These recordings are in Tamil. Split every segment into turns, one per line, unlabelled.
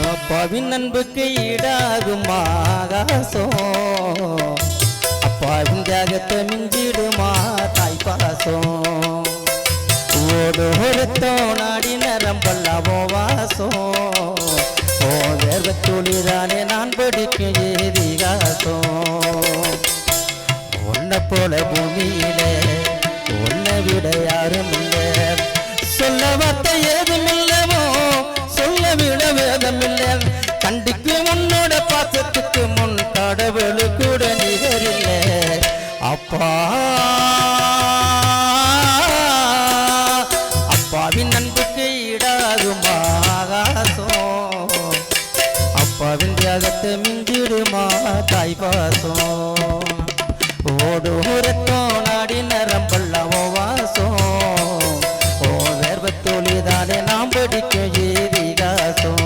அப்பாவின் அன்புக்கு ஈடாகும் ஆகாசம் அப்பாவின் தியாகத்தை மிஞ்சிடுமா தாய் பாசம் ஓடோரத்தோ நாடி நரம்பல்லவோ வாசம் ஓ வேர்வத்தொழிதானே நான் படிக்கும் ஏதிகாசம் உன்னை போல பூமியிலே உன்னை விட யாரும் இல்லை சொல்ல வார்த்தை ஏதும் இல்லவோ சொல்ல விட வேதம் இல்லை கண்டிக்கு உன்னோட பாசத்துக்கு முன் கடவுளு கூட நிகரில்லை அப்பா அப்பாவின் அன்புக்கு ஈடாகும் ஆகாசம் அப்பாவின் தியாகத்தை மிஞ்சிடுமா தாய் பாசம் ஓடோரத்தோ நாடி நரம்பல்லவோ வாசம் ஓ வேர்வத்தொழிதானே நாம் படிக்கும் ஏதிகாசம்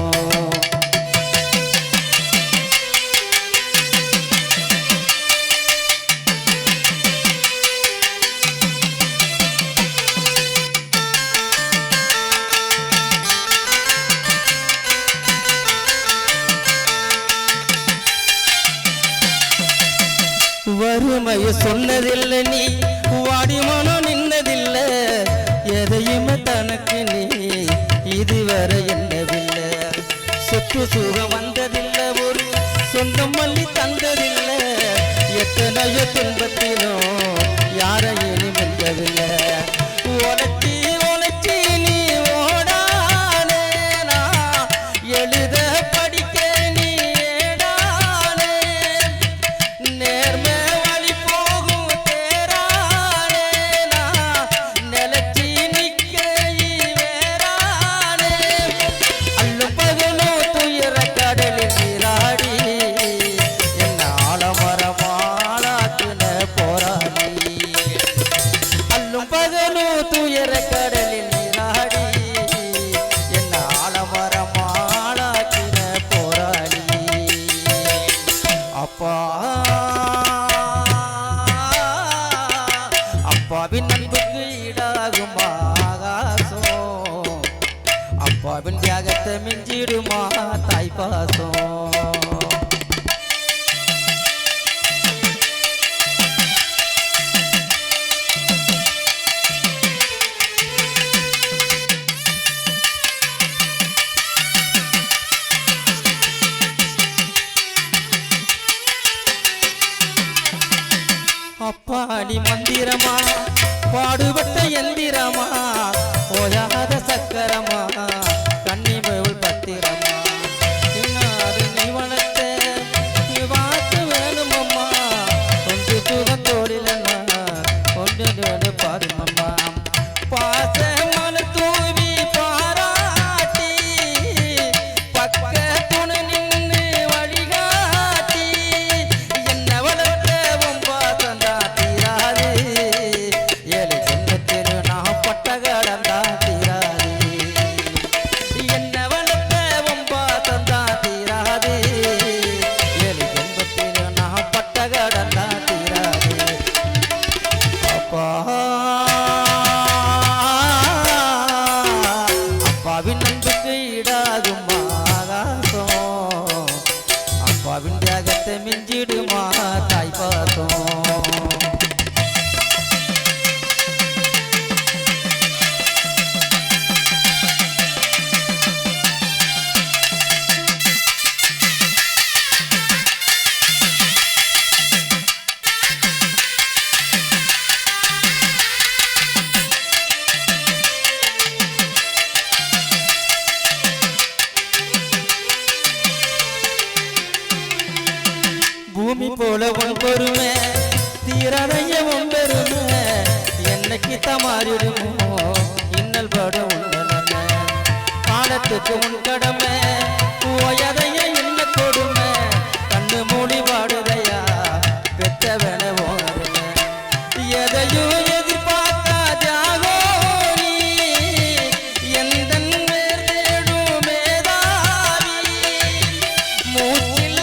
வறுமைய சொன்னதில்லை நீ வாடி மனம் நின்னதில்லை எதையுமே தனக்கு நீ இதுவரை என்னவில்லை சொத்து சுகம் வந்ததில்லை ஒரு சொந்தம் மல்லி தந்ததில்லை எத்தனையோ துன்பத்திலும் யாரையும் வெல்லவில்லை உனச்சி உனச்சி நீ ஓடானே நான் எழுத படிக்க நீ ஏடானே நேர்மை அப்பாவின் அன்புக்கு ஈடாகும் ஆகாசம் அப்பாவின் தியாகத்தை மிஞ்சிடுமா தாய் பாசம் அப்பாடி மந்திரமா பாடுபட்ட எந்திரமா ஓயாத சக்கரமா கன்னிமேல் பத்திரமா இன்னாது நிவனத்தை வாக்கு வேணுமம்மா ஒன்று சுகத்தோடிலன்னா ஒன்று பாருமம்மா பாச மன தூவி பாராட்டி பக்க துணை நின்று வழிகாட்டி என்ன வளர்த்த ஒம்பாசந்தா தீராது ஏழு ஜென்மத்தில் நான் பட்ட கடந்தா தீராது என்ன வளர்த்த ஒம்பாசந்தா தீராது ஏழு ஜென்மத்தில் நான் பட்ட கடந்தா தீராது அப்பா அப்பாவின் அன்புக்கு ஈடாகும் ஆகாசம் அப்பாவின் தியாகத்தை மிஞ்சிடுமா தாய் பாசம் பூமி போல உன் பொறுமை தீரணைய உன் பெருமை என்னைக்கு தமாறிடுமோ இன்னல் பட உண்டன காலத்துக்கு உன் கடமை ஓயதைய என்ன கொடுமை கண்ணு மூடி வாடுதையா பெற்றவன ஓடுமை எதையும் எதிர்பார்த்தா தியாகோ நீ எந்த நேர் தேடும் மேதாவி மூச்சில்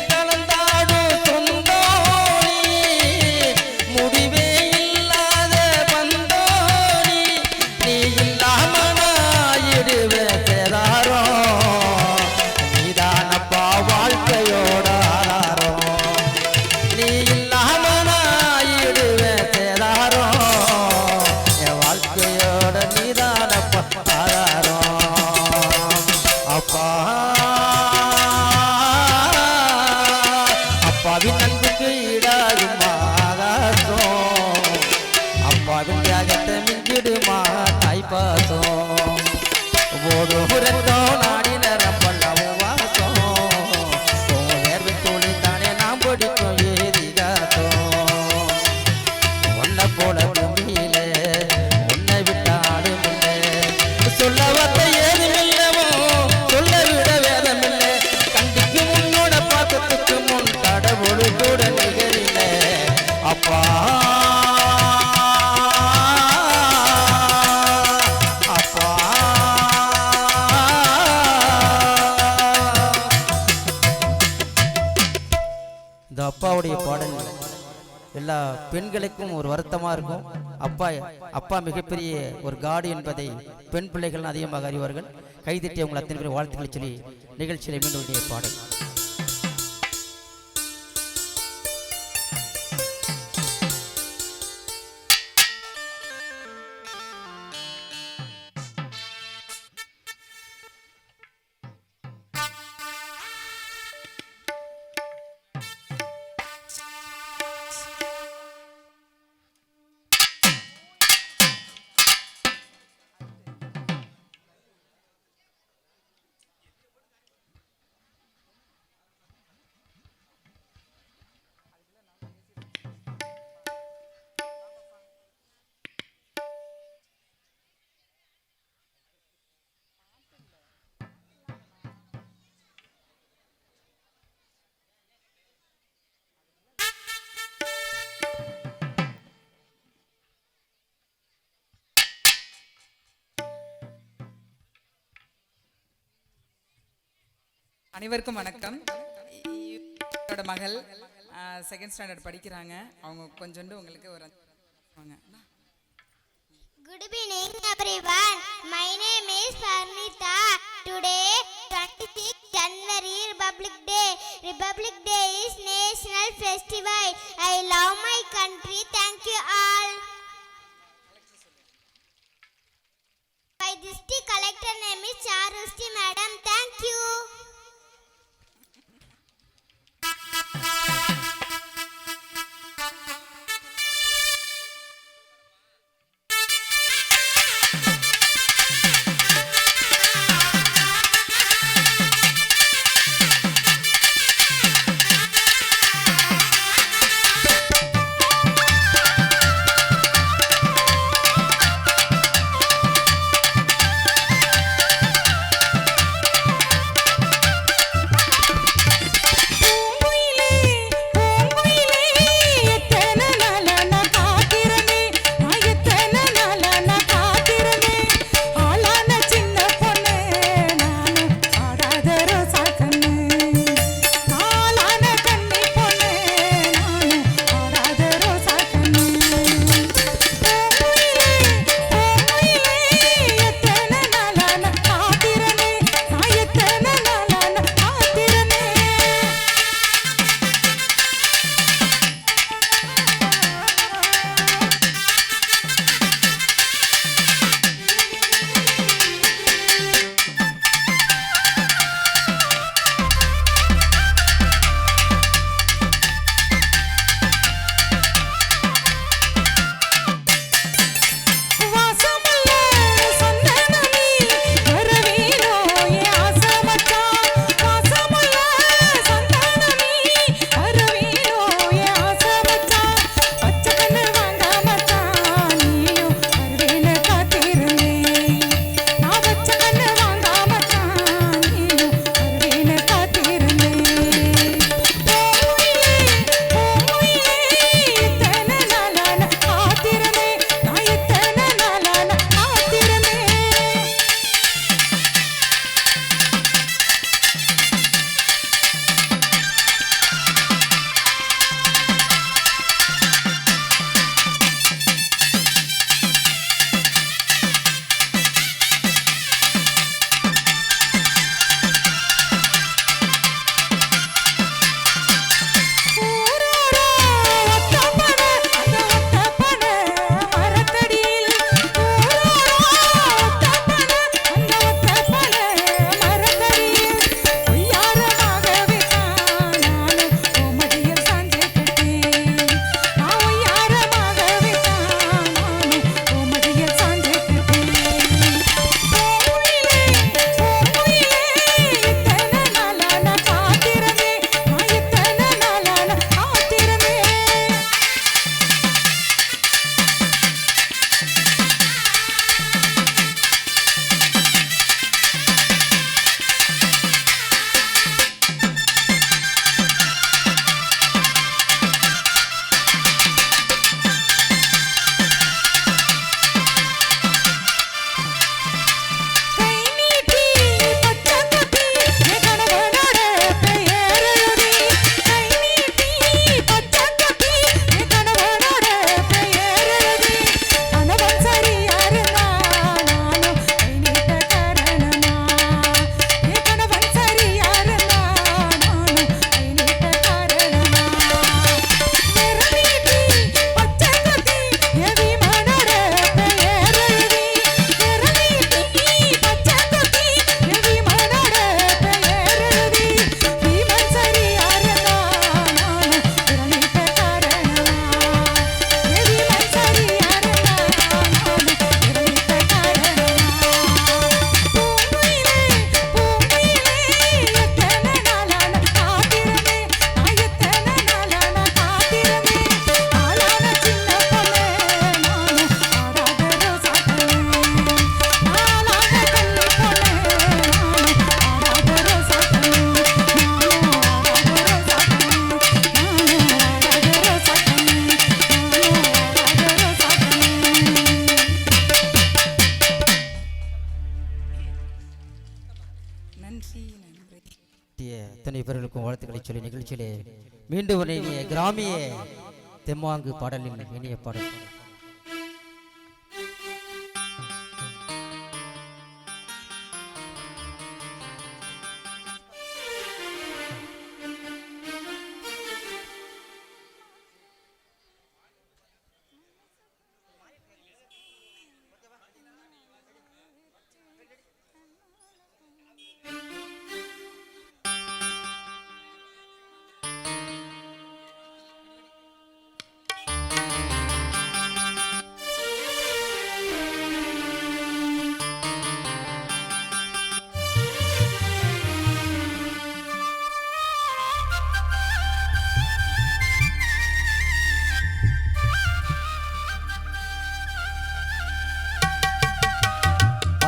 முடிவே இல்லாத பந்தோனி நீ இல்லாம நாயிடுவே சேதாரம் அப்பா அப்பாவின் அன்புக்கு ஈடாகும் ஆகாசம் அப்பாவின் தியாகத்தை மிஞ்சிடுமா தாய்ப்பாசம் ஓடும் ரத்தம் நாடி நிரப்பல்லவும் வாசம் வேர்வை தோழி தானே நாம் படிக்கும் ஏதிகாசம் ஒன்ன போல பூமியில உன்னை விட்டாலும் இல்லை சொல்ல வார்த்தை ஏதுமில்லவோ சொல்ல விட வேதமில்லை கண்டிக்கு உன்னோட பாக்கத்துக்கு முன் கடவுள் கூட நிகரில்லை அப்பா இந்த அப்பாவுடைய பாடல் எல்லா பெண்களுக்கும் ஒரு வருத்தமாக இருக்கும். அப்பா மிகப்பெரிய ஒரு காடு என்பதை பெண் பிள்ளைகள் அதிகமாக அறிவார்கள். கைதட்டி அவங்களை அத்தனை பேர் வாழ்த்துக்களை சொல்லி நிகழ்ச்சியில் மீண்டும் பாடல்.
அனைவருக்கும் வணக்கம். என்னோட மகள் செகண்ட் ஸ்டாண்டர்ட் படிக்கிறாங்க. அவங்க கொஞ்சோண்டு உங்களுக்கு ஒரு
Good evening everyone. My name is Parnita. Today 26 January Republic Day. Republic Day is national festival. I love my country. Thank you all. My district collector name is Charusti madam. Thank you.
அத்தனை பேர்களுக்கும் வாழ்த்துக்களை சொல்லி நிகழ்ச்சியிலே மீண்டும் ஒரு இனிய கிராமிய தெம்மாங்கு பாடலின் இனிய பாடல்.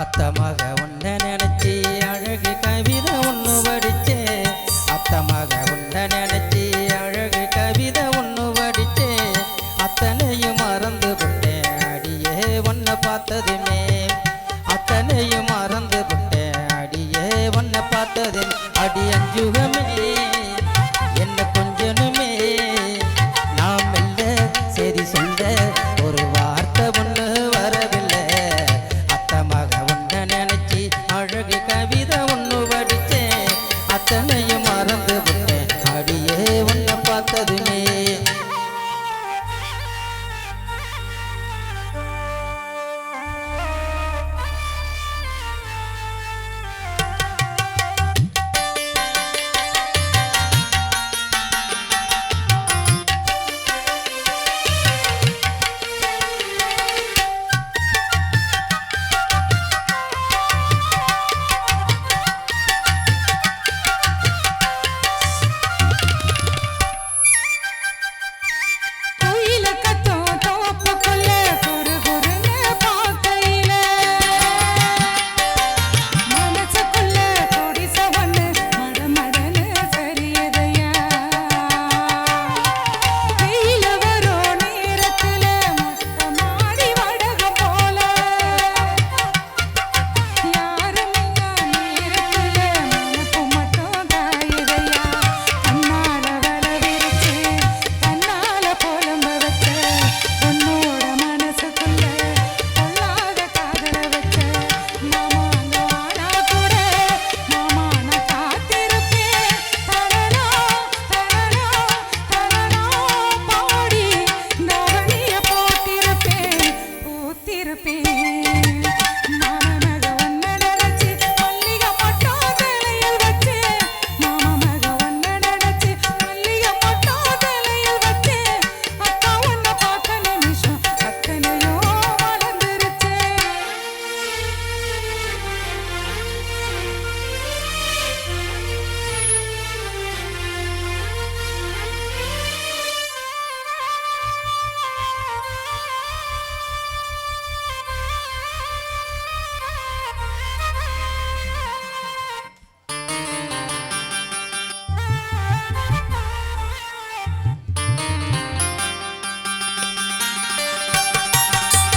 அத்தமாக உன்ன நினைச்சி அழகு கவிதை ஒன்று படிச்சே, அத்தமாக உன்ன நினைச்சி அழகு கவிதை ஒன்று படிச்சே, அத்தனையும் மறந்து விட்டேன் அடியே உன்னை பார்த்ததுமே, அத்தனையும் மறந்து விட்டேன் அடியே உன்னை பார்த்தது. அடி அஞ்சுகமே என்ன கொஞ்சனுமே, நாம் மெல்ல சரி சொல்ல ஒரு வார்த்தை ஒன்று வரவில்லை. அத்தமாக உன்ன நினைச்சி அழகு கவிதை ஒன்று படிச்சேன், அத்தனையும் மறந்து விட்டேன் அடியே உன்னை பார்த்ததுமே.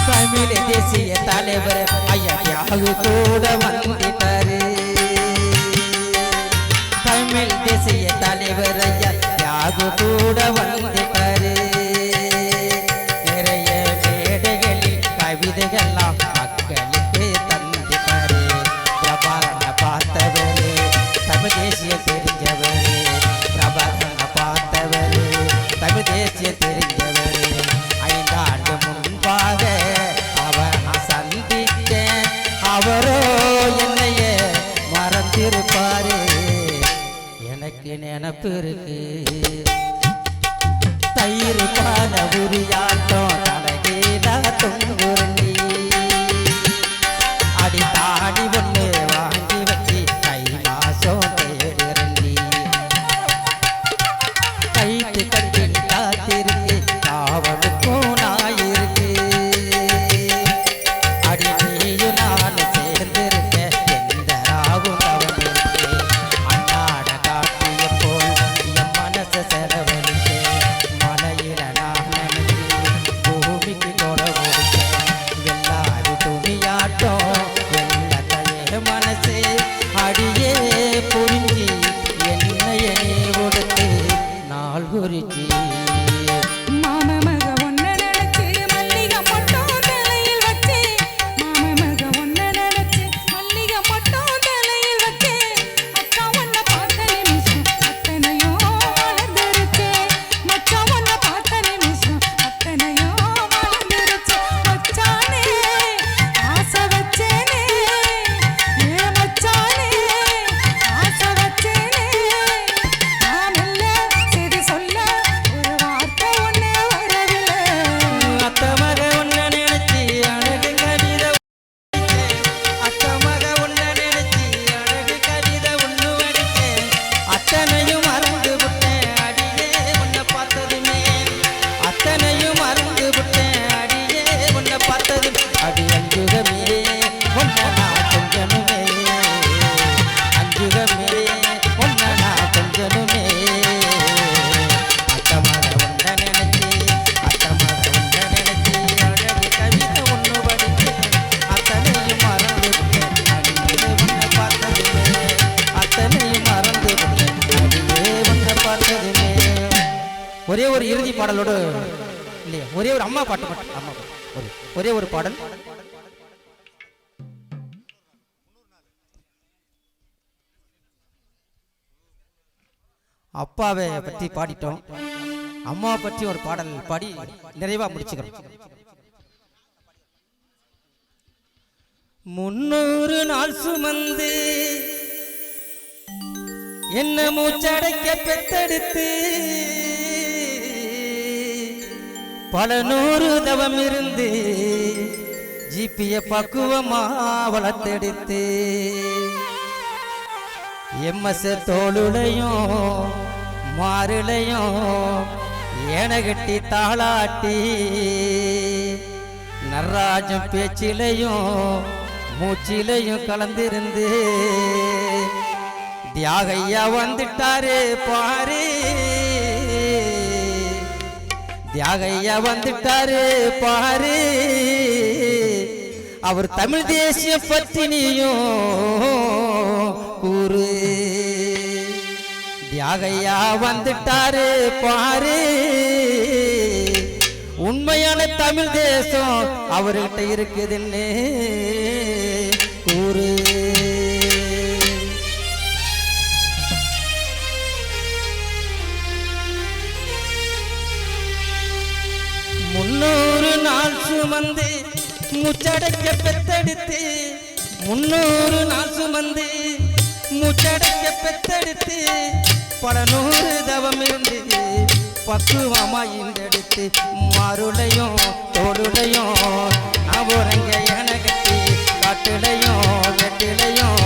தமிழ் தேசிய தலைவர் ஐயா தியாகு கூட வந்திட்டாரு. தமிழ் தேசிய தலைவர் ஐயா தியாகு கூட வந்திட்டாரு. நிறைய மேடைகளில் கவிதைகள்லாம் மக்களுக்கு தந்திட்டாரு. பிரபாகரனை பார்த்தவரு தமிழ் தேசிய தெரிஞ்சவரு, பிரபாகரனை பார்த்தவரு தமிழ் தேசிய தெரிஞ்சவரு. 5 ஆண்டு முன்பாக அவரை சந்தித்தேன், அவரோ என்னைய மறந்திருப்பாரு. எனக்கு நினப்பு இருக்கு தயிர் பால உரியாட்டம் தலைகீழா தொங்குருண்டி, அடி தாடி ஒன்று வாங்கி வச்சு கை மாசம் தேடுறண்டி. கைத்து கட்டி காத்திருக்கு காவலுக்கும் நாயிருக்கு, அடி நீயும் நானும் சேர்ந்திருக்க எந்த ராவும் தவறிருக்கு. அன்னாட காட்டிய போல் என் மனசை செலவழிக்க, மலையில நான் நினைச்சு பூமிக்கு கொடை கொடுக்க, ஒரே ஒரு இறுதி பாடலோடு இல்லையா, ஒரே ஒரு அம்மா பாட்டு மட்டும், அம்மா பாட்டு ஒரே ஒரு பாடல். அப்பாவை பற்றி பாடிட்டோம், அம்மாவை பற்றி ஒரு பாடல் பாடி நிறைவா முடிச்சுக்கிறோம். 300 நாள் சுமந்து என்ன மூச்சடைக்க பெத்தெடுத்து பல 100 தவம் இருந்து ஜிபிய பக்குவமா வளர்த்தெடுத்து எம்எஸ் தோளுலையும் மாறுலையும் ஏனகட்டி தாளாட்டி நர்ராஜம் பேச்சிலையும் மூச்சிலையும் கலந்திருந்து தியாகையா வந்துட்டாரு பாரு, தியாகையா வந்துட்டாரு பாரு. அவர் தமிழ் தேசிய பத்தினியும் கூறு, தியாகையா வந்துட்டாரு பாரு. உண்மையான தமிழ் தேசம் அவர்கிட்ட இருக்குதுன்னு கூறு. முன்னூறு நாள் சுமந்து முச்சடைக்க பெத்தெடுத்து 300 நாள் சுமந்து முச்சடைக்க பெத்தெடுத்து பல 100 தவம் இருந்து பக்குவமா இந்தெடுத்து மாறுலையும் தோடுலையும் அவரங்க எனகட்டி காட்டுலையும் வெட்டிலையும்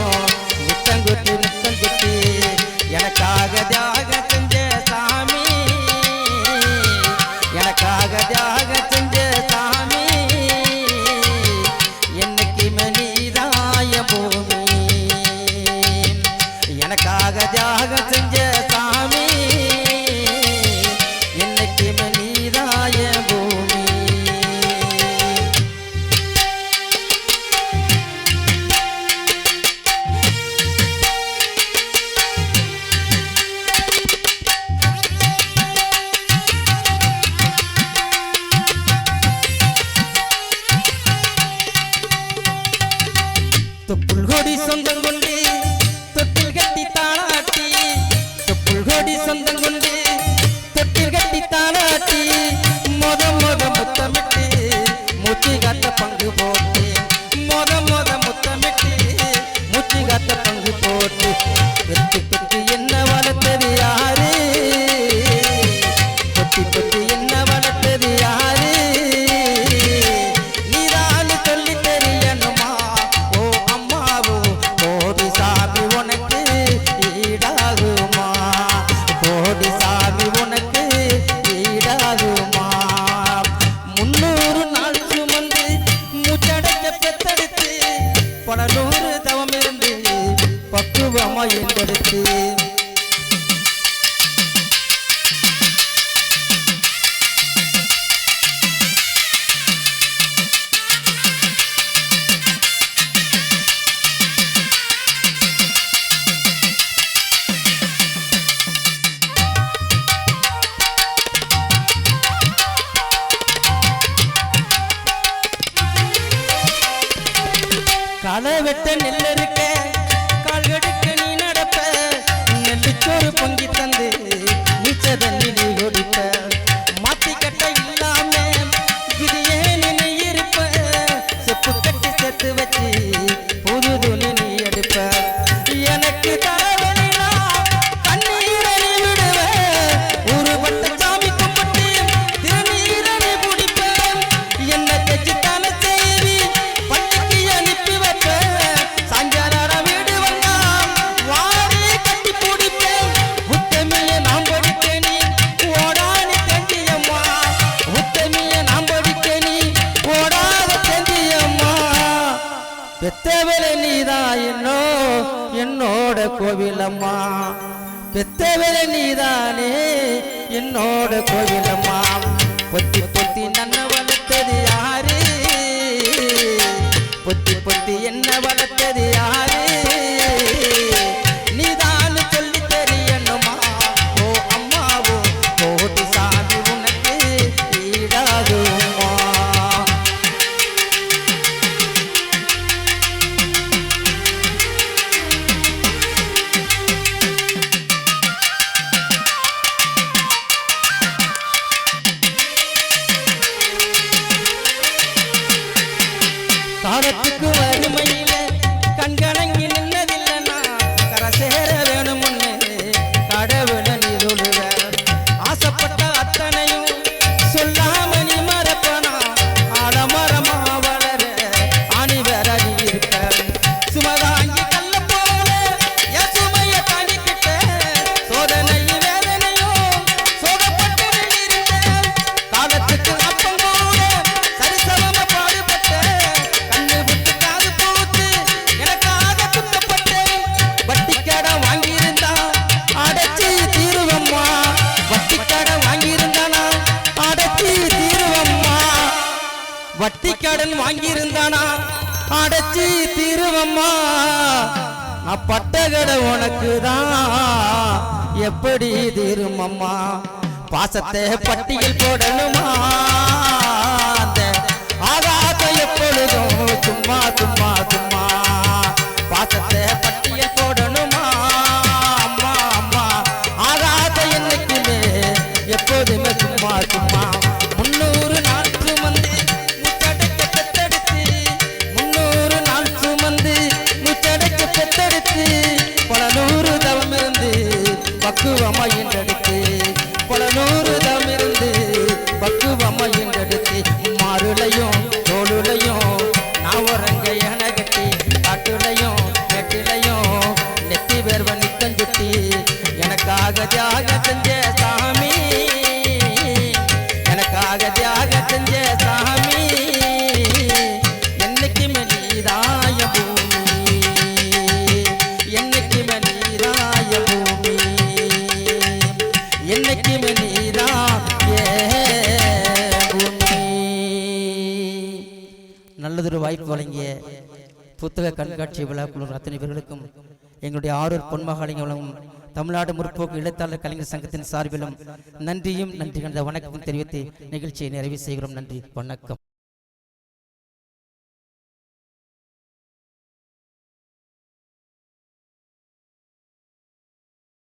முத்தங்குட்டி முத்தங்குட்டி எனக்காக தியாக செஞ்ச சாமி, எனக்காக தியாக செஞ்ச சாமி. என்னைக்கு மனிதாய பூமி எனக்காக தியாக செஞ்ச சாமி, என்னைக்கு மனிதாய பூமி. தொப்புள்கொடி சொந்தம் கொண்டு தொட்டில் கட்டி தாளாட்டி, தொப்புள்கொடி சொந்தம் கொண்டு தொட்டில் கட்டி தாளாட்டி மொத முத்தமிட்டு மூச்சு காத்த பங்கு போட்டு, மொத முத்தமிட்டு மூச்சு காத்த பங்கு போட்டு பெத்து பெத்து என்ன வளர்த்தது யாரு, பெத்து பெத்து என்ன வளர்த்தது யாரு. நீதான் சொல்லி தெரியணுமா ஓ அம்மாவோ, கோடி சாமி உனக்கு ஈடாகுமா, கோடி சாமி உனக்கு ஈடாகுமா. 300 நாள் சுமந்து மூச்சடைக்க பெத்தெடுத்து பல 100 தவம் இருந்து பக்குவமா எந்தெடுத்து களை வெட்ட நெல் இருக்க கால்கடுக்க நீ நடப்ப, நெல்லுச்சோறு பொங்கி தந்து நீச்ச தண்ணி நீ ஒடிப்ப, மாத்தி கட்ட இல்லாம விதியே நீ இருப்ப, செப்பு கட்டி சேர்த்து வச்சு புது துணி நீ எடுப்ப. எனக்கு தலைவலினா கண்ணீரணி விடுவ, ஊருபட்ட சாமி கும்பிட்டு திருநீரணி குடிப்ப, என்ன கட்சித்தான செய்தி பள்ளிக்கு அனுப்பி வைப்ப, சாயங்கால வீடு வந்தா வாரி கட்டி பிடிப்பேன். உத்தமிய நாம் படிக்க நீ ஓடாத தெந்தியம்மா, உத்தமிய நாம் படிக்க நீ ஓடாத தெந்தியம்மா. பெத்தவளை நீதான் என்னோட கோவிலம்மா, பெத்தவளை நீதானே என்னோட கோவிலம்மா. பொத்தி பொத்தி நன்ன வளர்த்தது யாரு, பொத்தி பொத்தி என்ன வளர்த்தது யாரு. நீதான் சொல்லி தெரியணுமா ஓ அம்மாவோ, கோடி சாமி வட்டி கடன் வாங்கியிருந்தானா அடைச்சி தீருவம்மா. நான் பட்ட கடை உனக்கு தான் எப்படி தீருமம்மா. பாசத்தை பட்டியல் போடணுமா, அந்த ஆகாத எப்பொழுதும் சும்மா சும்மா சும்மா. பாசத்தை பட்டியல் போடணுமா அம்மா அம்மா, ஆகாத என்னைக்குமே எப்போதுமே சும்மா சும்மா. 300 நாள் சுமந்து முச்சடைக்க பெத்தெடுத்து, 300 நாள் சுமந்து முச்சடைக்க பெத்தெடுத்து, பல நூறு தவம் இருந்து பக்குவமா என்றெடுத்து, பல நூறு தவம் இருந்து பக்குவமா என்றெடுத்து, மாறுலையும் தோளுலையும் நான் உறங்க என கட்டி, காட்டுலையும் நெட்டிலையும் நெத்தி வேர்வ நித்தம் சுட்டி, எனக்காக தியாக செஞ்ச சாமி, எனக்காக தியாக செஞ்ச சாமி. என்னைக்குமே நீதாய பூமி, என்னைக்குமே நீதாய பூமி, என்னைக்குமே நீதா பூமி. நல்லதொரு வாய்ப்பு வழங்கிய புத்தக கண்காட்சி விழாக்குழு அத்தனை பேர்களுக்கும் எங்களுடைய ஆரூர் பொன்மகாலிங்கம் தமிழ்நாடு முற்போக்கு எழுத்தாளர் கலைஞர் சங்கத்தின் சார்பிலும் நன்றியும் நன்றி கண்ட வணக்கம் தெரிவித்து நிகழ்ச்சியை நிறைவு செய்கிறோம். நன்றி, வணக்கம்.